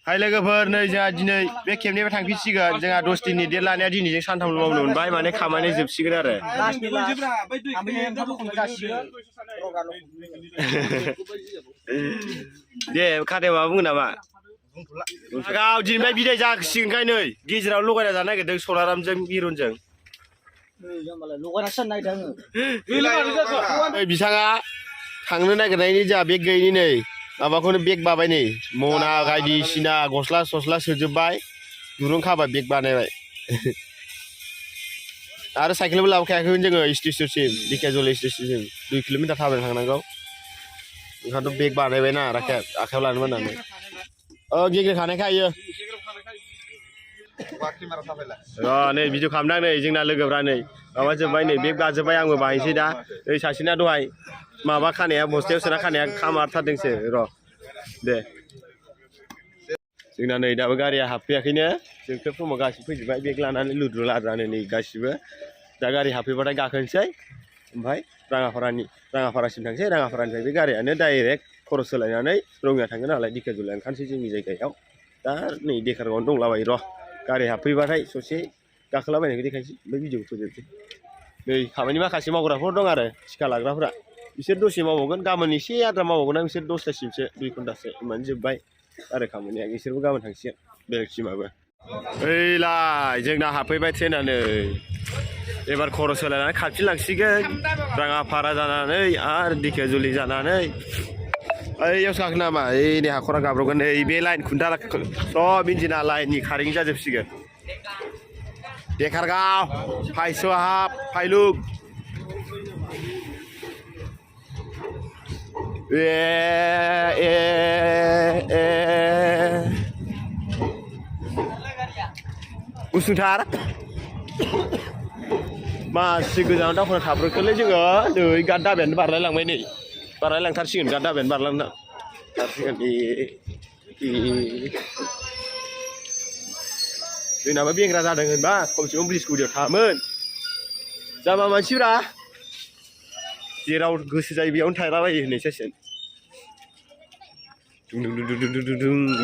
हाय लोगोफोर नै जोंहा दिनै बे खेबनिफ्राय थांफिनसिगोन जोंहा 10 दिननि डेट लानाया दिनैजों सानथामल' मावनो मोनबाय माने खामानि जोबसिगोन आरो दे खाथायाव माबा बुङो नामा गाव दिनैनिफ्राय बिदाय जासिगोनखाय नै गेजेराव लगायना जानो नागिरदों सलारामजों मिरुनजों बिथाङा थांनो नागिरनायनि जोंहा बेग गैयैनि नै माबाखौनो बेग बाबाय नै मना बायदिसिना गस्ला सस्ला सोजोबबाय दुरुं खाबाय बेग बानायबाय आरो साइकेलबो लाबोखायाखैमोन जोङो स्टेशनसिम दिकेजल स्टेशनसिम 2 किल'मिटार थाबायना थांनांगौ ओंखायनोथ' बेग बानायबायना आखायाव लानो होननानै गेग्रेखानायखायो नै भिडिअ खालामदों नै जोंना लोगोफ्रा नै माबा जोब्बाय नै बेग बाजोब्बाय आंबो बाहायनोसै दा नै सासेना दहाय माबा खानाया बस्थायाव सोना खानाया खामारथारदोंसो र' दे जोंना नै दाबो गारिया हाबफैयाखैनो जोंथ' फुङाव गासिबो फैजोब्बाय बेग लानानै लुद्रु लाद्रानो नै गासिबो दा गारि हाबफैबाथाय गाखोनोसै ओमफ्राय राङापारासिम थांसै राङापारानिफ्राय बे गारियानो डाइरेक्ट खरस सोलायनानै रङिया थांगोन नालाय दिकेजल ओंखारसै जोंनि जायगायाव दा नै देखारगावआवनो दंलाबायो र' गारि हाबफैबाथाय ससे गाखोलाबायनायखौ देखायसै ओमफ्राय भिडिअखौ फोजोबसै नै खामानि माखासे मावग्राफोर दं आरो थिखा लाग्राफोरा बिसोर दसे मावबावगोन गाबोन एसे आद्रा मावबावगोन ना बिसोर 10थासिमसो 2 घन्टासो होनबानो जोब्बाय आरो खामानिया बिसोरबो गाबोन थांसिगोन बेलेग टिमाबो ओइलाय जोंना हाबफैबाय ट्रेनानो एबार खर' सोलायनानै खारफिनलांसिगोन राङापारा जानानै आरो दिकेजलि जानानै ओइयावसो गाखोनो नामा ओइ नै हाखरा गाब्र'गोन नै बे लाइन खुन्था सब इन्जिना लाइननि कारेन्ट जाजोबसिगोन देखारगाव फायस'हाब फायलुक उसुंथार मासि गोजानाव दावखोना थाब्र'खोलै जोङो नै गाद दाबायानो बारलायलांबाय नै बारलायलांथारसिगोन गाद दाबायानो बारलांथारसिगोन जोंनाबो बेंग्रा जादों होनबा खमसे खम ब्रिज गुदियाव थामोन जामा मानसिफ्रा जेराव गोसो जायो बेयावनो थायलाबायो होननायसो जासिगोन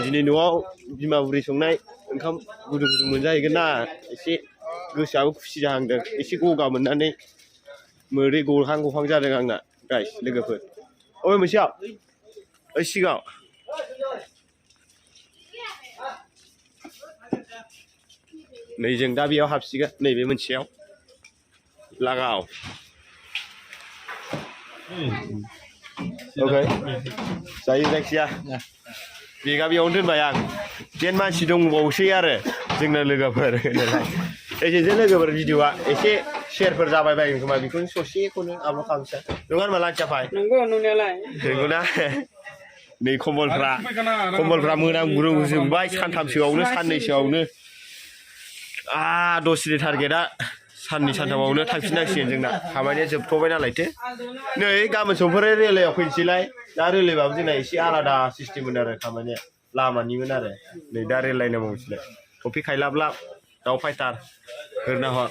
दिनै न'आव बिमा बुरै संनाय ओंखाम गुदुं गुदुं मोनजाहैगोन ना एसे गोसोआबो खुसि जाहांदों एसे गगा मोननानै मोदै गहां गहां जादों आंना गाइस लोगोफोर अबे मोनसेयाव ओइ सिगाङाव नै जों दा बेयाव हाबसिगोन नैबे मोनसेयाव लागाव अके जायो जायखिया बेगा बेयावनो दोनबाय आं 10 मानसि दंबावसै आरो जोंना लोगोफोर एसेसो लोगोफोर भिडिअआ एसे शेयारफोर जाबाय बायगोन खोमा बेखौनो ससेखौनो आपल'ड खालामसै नङा होनबा लांथियाफाय नंगौ नंनायालाय नंगौना नै कम्बलफ्रा मोनामग्रुजोबबाय सानथामसोआवनो साननैसोआवनो दसेनि टारगेटआ साननै सानथामावनो थांफिननांसिगोन जोंना खामानिया जोबथ'बाय नालायथो नै गाबोन समफोर रेलायाव फैनोसैलाय दा रेलायबाबो जोंना एसे आलादा सिस्टेममोन आरो खामानिया लामानिमोन आरो नै दा रेल लाइनाव मावनोसैलाय टपिक खायलाब लाब दाउ फायथार होरना हर